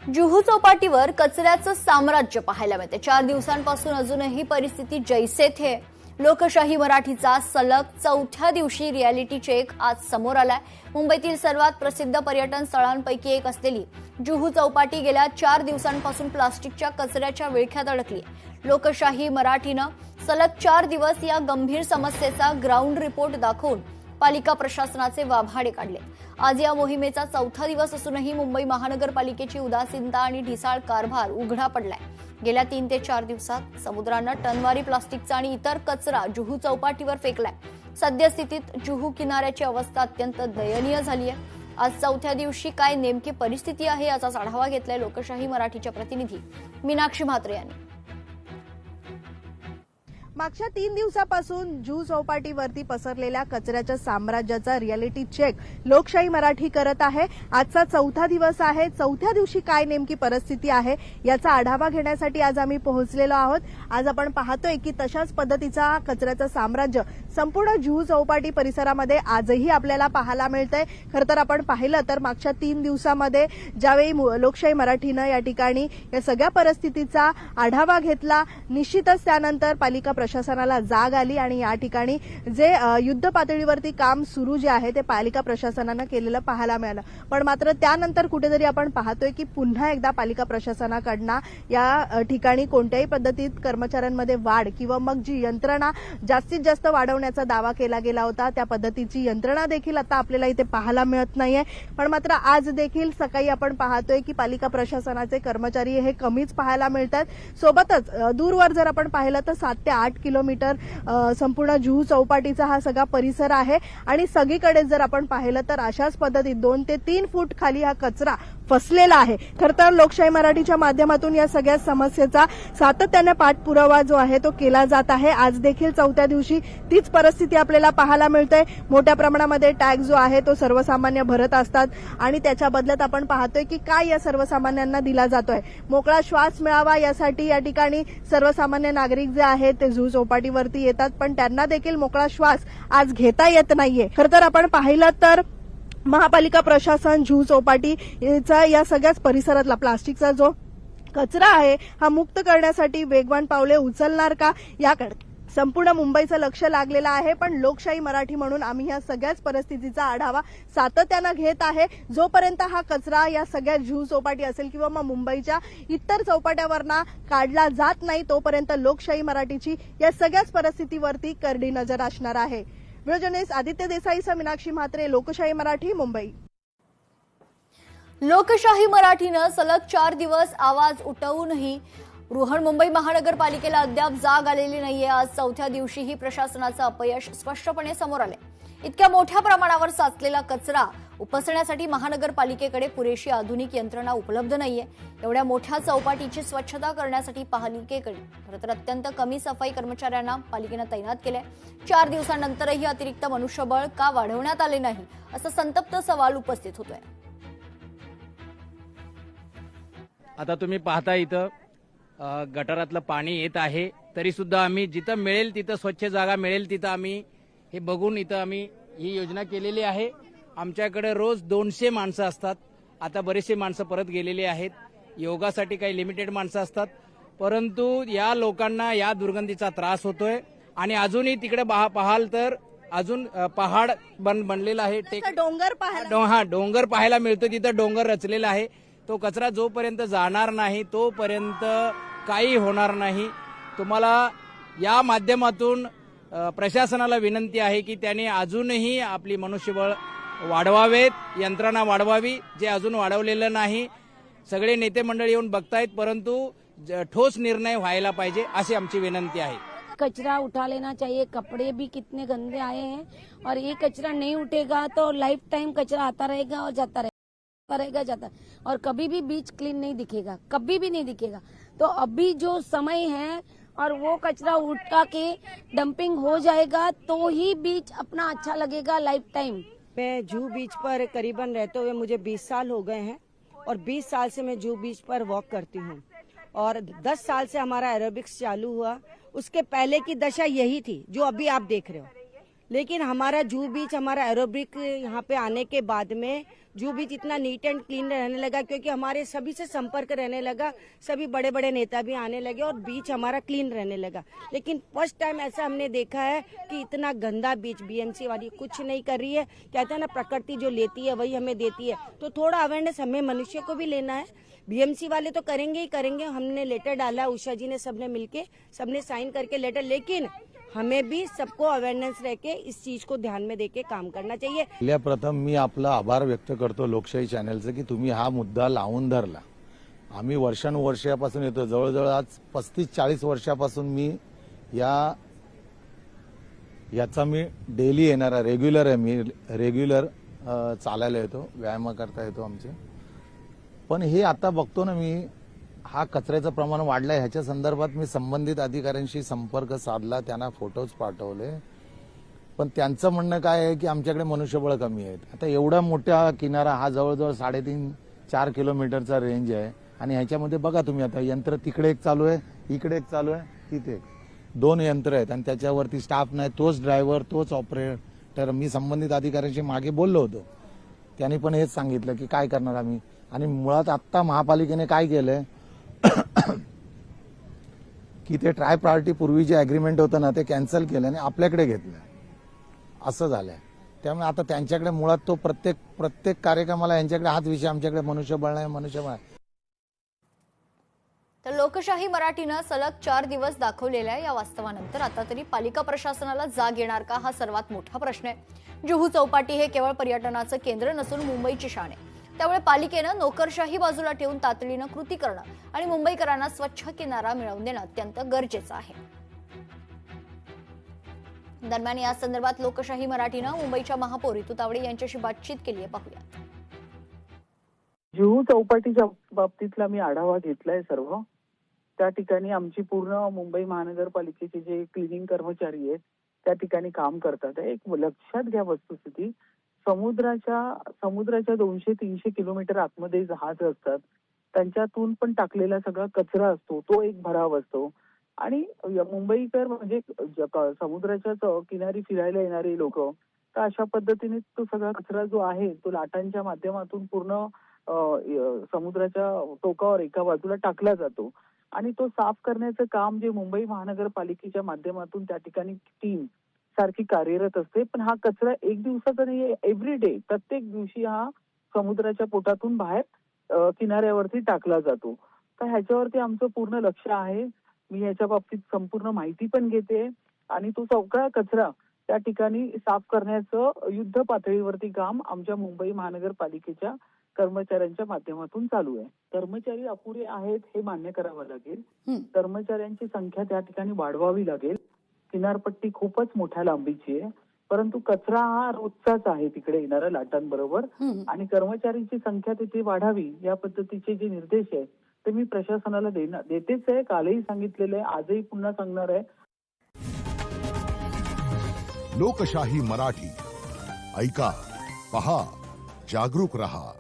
जुहू चौपाटीवर कचऱ्याचं साम्राज्य पाहायला मिळते। 4 दिवसांपासून अजूनही परिस्थिती जैसे थे। लोकशाही मराठीचा सलग चौथ्या दिवशी रियालिटी चेक आज समोर आलाय। मुंबईतील सर्वात प्रसिद्ध पर्यटन स्थळांपैकी एक असलेली जुहू चौपाटी गेल्या 4 दिवसांपासून प्लास्टिकच्या कचऱ्याच्या विळख्यात अडकली। लोकशाही मराठीनं सलग 4 दिवस या गंभीर समस्येचा ग्राउंड रिपोर्ट दाखवून पालिका प्रशासनाचे वाभाडे काढले। आज या मोहिमेचा चौथा दिवस असूनही मुंबई महानगरपालिकेची उदासीनता आणि ढिसाळ कारभार उघडा पडलाय। गेल्या 3 ते 4 दिवसात समुद्रानं टनवारी प्लास्टिकचा आणि इतर कचरा जुहू चौपाटीवर फेकलाय। सद्यस्थितीत जुहू किनाऱ्याची अवस्था अत्यंत दयनीय झाली आहे। आज चौथ्या दिवशी काय नेमकी परिस्थिती आहे याचा आढावा घेतलाय लोकशाही मराठीच्या प्रतिनिधी मीनाक्षी म्हात्रे यांनी। मागच्या 3 दिवसापासून जुहू चौपाटीवरती पसरलेल्या कचऱ्याच्या साम्राज्याचा रियालिटी चेक लोकशाही मराठी करत आहे। आजचा चौथा दिवस आहे। चौथ्या दिवशी काय नेमकी परिस्थिती आहे याचा आढावा घेण्यासाठी आज आम्ही पोहोचलेलो आहोत। आज आपण पाहतोय की तशाच पद्धतीचा कचऱ्याचं साम्राज्य संपूर्ण जुहू चौपाटी परिसरामध्ये आजही आपल्याला पाहायला मिळतंय। खरं तर आपण पाहिलं तर मागच्या 3 दिवसामध्ये ज्यावेळी लोकशाही मराठीनं या ठिकाणी या सगळ्या परिस्थितीचा आढावा घेतला, निश्चितच त्यानंतर पालिका प्रशासनाला जाग आली आणि या ठिकाणी जे युद्ध पातळीवरती काम सुरू जे आहे ते पालिका प्रशासनानं केलेलं पाहायला मिळालं। पण मात्र त्यानंतर कुठेतरी आपण पाहतोय की पुन्हा एकदा पालिका प्रशासनाकडनं या ठिकाणी कोणत्याही पद्धतीत कर्मचाऱ्यांमध्ये वाढ किंवा मग जी यंत्रणा जास्तीत जास्त वाढवण्याचा दावा केला गेला होता त्या पद्धतीची यंत्रणा देखील आता आपल्याला इथे पाहायला मिळत नाहीये। पण मात्र आज देखील सकाळी आपण पाहतोय की पालिका प्रशासनाचे कर्मचारी हे कमीच पाहायला मिळतात। सोबतच दूरवर जर आपण पाहिलं तर 7 ते 8 किलोमीटर संपूर्ण जुहू चौपाटीचा हा सगळा परिसर आहे आणि सगळीकडे जर आपण पाहिलं तर अशाच पद्धतीत 2 ते 3 फूट खाली हा कचरा फसलेला आहे। खरं तर लोकशाही मराठीच्या माध्यमातून या सगळ्या समस्येचा सातत्याने पाठपुरावा जो आहे तो केला जात आहे। आज देखील चौथ्या दिवशी तीच परिस्थिती आपल्याला पाहायला मिळते। मोठ्या प्रमाणामध्ये टॅक्स जो आहे तो सर्वसामान्य भरत असतात आणि त्याच्या बदल्यात आपण पाहतोय की काय या सर्वसामान्यांना दिला जातोय। मोकळा श्वास मिळावा यासाठी या ठिकाणी सर्वसामान्य नागरिक जे आहेत ते जुहू चौपाटीवरती येतात, पण त्यांना देखील मोकळा श्वास आज घेता येत नाहीये। खरं तर आपण पाहिलं तर महापालिका प्रशासन जुहू चौपाटीचा या सगळ्याच परिसरातला प्लास्टिकचा जो कचरा आहे हा मुक्त करण्यासाठी वेगवान पावले उचलणार का याकडे संपूर्ण मुंबईचं लक्ष लागलेलं आहे। पण लोकशाही मराठी म्हणून आम्ही या सगळ्याच परिस्थितीचा आढावा सातत्यानं घेत आहे। जोपर्यंत हा कचरा या सगळ्या जुहू चौपाटी असेल किंवा मग मुंबईच्या इतर चौपाट्यावरना काढला जात नाही तोपर्यंत लोकशाही मराठीची या सगळ्याच परिस्थितीवरती करडी नजर असणार आहे। व्हिडिओ जर्नलिस्ट आदित्य देसाईसह मीनाक्षी म्हात्रे, लोकशाही मराठी, मुंबई। लोकशाही मराठीनं सलग 4 दिवस आवाज उठवूनही मुंबई महानगरपालिकेला अद्याप जाग आलेली नाहीये। आज चौथ्या दिवशीही प्रशासनाचं अपयश स्पष्टपणे समोर आले। इतक्या मोठ्या प्रमाणावर साचलेला कचरा उपसण्यासाठी महानगरपालिकेकडे पुरेशी आधुनिक यंत्रणा उपलब्ध नाहीये। एवढ्या मोठ्या चौपाटीची स्वच्छता करण्यासाठी पालिकेकडे खरं तर अत्यंत कमी सफाई कर्मचाऱ्यांना पालिकेनं तैनात केलंय। 4 दिवसांनंतरही अतिरिक्त मनुष्यबळ का वाढवण्यात आले नाही असा संतप्त सवाल उपस्थित होतोय। आता तुम्ही पाहता इथं गटारातलं पाणी येत आहे, तरी सुद्धा आम्ही जिथं मिळेल तिथं स्वच्छ जागा मिळेल तिथं आम्ही हे बघून इथं आम्ही ही योजना केलेली आहे। आमच्याकडे रोज 200 माणसं असतात। आता बरेचसे माणसं परत गेलेले आहेत। योगासाठी काही लिमिटेड माणसं असतात, परंतु या लोकांना या दुर्गंधीचा त्रास होतोय आणि अजूनही तिकडे पाहाल तर अजून पहाड बनलेला आहे। डोंगर पाहायला मिळतो, तिथं डोंगर रचलेला आहे। तो कचरा जोपर्यंत जाणार नाही तोपर्यंत काही होणार नाही। तुम्हाला या माध्यमातून प्रशासनाला विनंती आहे की त्याने अजूनही आपली मनुष्यबळ वाढवावेत, यंत्रणा वाढवावी, जे अजून वाढवलेलं नाही। सगळे नेते मंडळी येऊन बघतायत, परंतु ठोस निर्णय व्हायला पाहिजे अशी आमची विनंती आहे। कचरा उठा लेना चाहिए। कपड़े भी कितने गंदे आए हैं और ये कचरा नहीं उठेगा तो लाइफ टाइम कचरा आता रहेगा और जाता रहेगा और कभी भी बीच क्लीन नहीं दिखेगा, कभी भी नहीं दिखेगा। तो अभी जो समय है और वो कचरा उठा के डंपिंग हो जाएगा तो ही बीच अपना अच्छा लगेगा लाइफ टाइम। मैं जुहू बीच पर करीबन रहते हुए मुझे 20 साल हो गए हैं और 20 साल से मैं जुहू बीच पर वॉक करती हूँ और 10 साल से हमारा एरोबिक्स चालू हुआ। उसके पहले की दशा यही थी जो अभी आप देख रहे हो। लेकिन हमारा जूहू बीच, हमारा एरोबिक यहाँ पे आने के बाद में जूहू बीच इतना नीट एंड क्लीन रहने लगा, क्योंकि हमारे सभी से संपर्क रहने लगा, सभी बड़े बड़े नेता भी आने लगे और बीच हमारा क्लीन रहने लगा। लेकिन फर्स्ट टाइम ऐसा हमने देखा है कि इतना गंदा बीच बीएमसी वाली कुछ नहीं कर रही है। कहते हैं ना, प्रकृति जो लेती है वही हमें देती है, तो थोड़ा अवेयरनेस हमें मनुष्य को भी लेना है। बीएमसी वाले तो करेंगे ही करेंगे, हमने लेटर डाला, उषा जी ने, सबने मिलके, सबने साइन करके लेटर, लेकिन हमें भी सबको अवेयरनेस रह के इस चीज को ध्यान में देके काम करना चाहिए। पहिल्या प्रथम मी आपला आभार व्यक्त करतो लोकशाही चॅनलचं की तुम्ही हा मुद्दा लावून धरला। आम्ही वर्षानुवर्षापासून येतो, जवळजवळ आज 35-40 वर्षापासून मी याचा मी डेली येणारा रेग्युलर आहे, मी रेग्युलर चालायला येतो, व्यायाम करता येतो आमचे। पण हे आता बघतो ना मी, हा कचऱ्याचं प्रमाण वाढलंय, ह्याच्या संदर्भात मी संबंधित अधिकाऱ्यांशी संपर्क साधला, त्यांना फोटोज पाठवले, पण त्यांचं म्हणणं काय आहे की आमच्याकडे मनुष्यबळ कमी आहेत। आता एवढा मोठा किनारा हा जवळजवळ 3.5-4 किलोमीटरचा रेंज आहे आणि ह्याच्यामध्ये बघा तुम्ही, आता यंत्र तिकडे एक चालू आहे, इकडे एक चालू आहे, तिथे 2 यंत्र आहेत आणि त्याच्यावरती स्टाफ नाही, तोच ड्रायव्हर, तोच ऑपरेटर। मी संबंधित अधिकाऱ्यांशी मागे बोललो होतो, त्यांनी पण हेच सांगितलं की काय करणार आम्ही। आणि मुळात आता महापालिकेने काय केलंय की ते ट्राय प्रायोरिटी पूर्वी जे अग्रीमेंट होतं ना, ते कॅन्सल केलं आणि आपल्याकडे घेतलं, असं झालंय। त्यामुळे आता त्यांच्याकडे मुळात तो प्रत्येक कार्यक्रमाला यांच्याकडे हाच विषय, आमच्याकडे मनुष्यबळ नाही, मनुष्यबळ आहे। तर लोकशाही मराठीनं सलग 4 दिवस दाखवलेल्या या वास्तवानंतर आता तरी पालिका प्रशासनाला जाग येणार का, हा सर्वात मोठा प्रश्न आहे। जुहू चौपाटी हे केवळ पर्यटनाचं केंद्र नसून मुंबईची शान आहे। त्यामुळे पालिकेनं नोकरशाही बाजूला ठेवून तातडीनं कृती करणं आणि मुंबईकरांना स्वच्छ किनारा मिळवून देणं अत्यंत गरजेचं आहे। दरम्यान या संदर्भात लोकशाही मराठीनं मुंबईच्या महापौर ऋतू तावडे यांच्याशी बातचीत केली आहे, पाहूयात। जुहू चौपाटीच्या बाबतीतला मी आढावा घेतलाय सर्व। त्या ठिकाणी आमची पूर्ण मुंबई महानगरपालिकेचे जे क्लिनिंग कर्मचारी आहेत त्या ठिकाणी काम करतात। एक लक्षात घ्या वस्तुस्थिती, समुद्राच्या 200-300 किलोमीटर आतमध्ये जहाज असतात, त्यांच्यातून पण टाकलेला सगळा कचरा असतो, तो एक भराव असतो। आणि मुंबईकर म्हणजे समुद्राच्या किनारी फिरायला येणारे लोक, तर अशा पद्धतीने तो सगळा कचरा जो आहे तो लाटांच्या माध्यमातून पूर्ण समुद्राच्या टोकावर एका बाजूला टाकला जातो आणि तो साफ करण्याचं काम जे मुंबई महानगरपालिकेच्या माध्यमातून त्या ठिकाणी टीम सारखी कार्यरत असते। पण हा कचरा एक दिवसाचा नाही, एव्हरी डे, प्रत्येक दिवशी हा समुद्राच्या पोटातून बाहेर किनाऱ्यावरती टाकला जातो। तर ह्याच्यावरती आमचं पूर्ण लक्ष आहे। मी याच्या बाबतीत संपूर्ण माहिती पण घेते आणि तो सगळा कचरा त्या ठिकाणी साफ करण्याचं युद्ध पातळीवरती काम आमच्या मुंबई महानगरपालिकेच्या कर्मचाऱ्यांच्या माध्यमातून चालू आहे। कर्मचारी अपुरे आहेत हे मान्य करावं लागेल, कर्मचाऱ्यांची संख्या त्या ठिकाणी वाढवावी लागेल। किनारपट्टी खूपच मोठ्या लांबीची आहे, परंतु कचरा हा रोजचाच आहे तिकडे येणाऱ्या लाटांबरोबर आणि कर्मचाऱ्यांची संख्या तिथे वाढावी या पद्धतीचे जे निर्देश आहेत ते मी प्रशासनाला देतेच आहे, कालही सांगितलेलं आहे, आजही पुन्हा सांगणार आहे। लोकशाही मराठी ऐका, पहा, जागरूक रहा।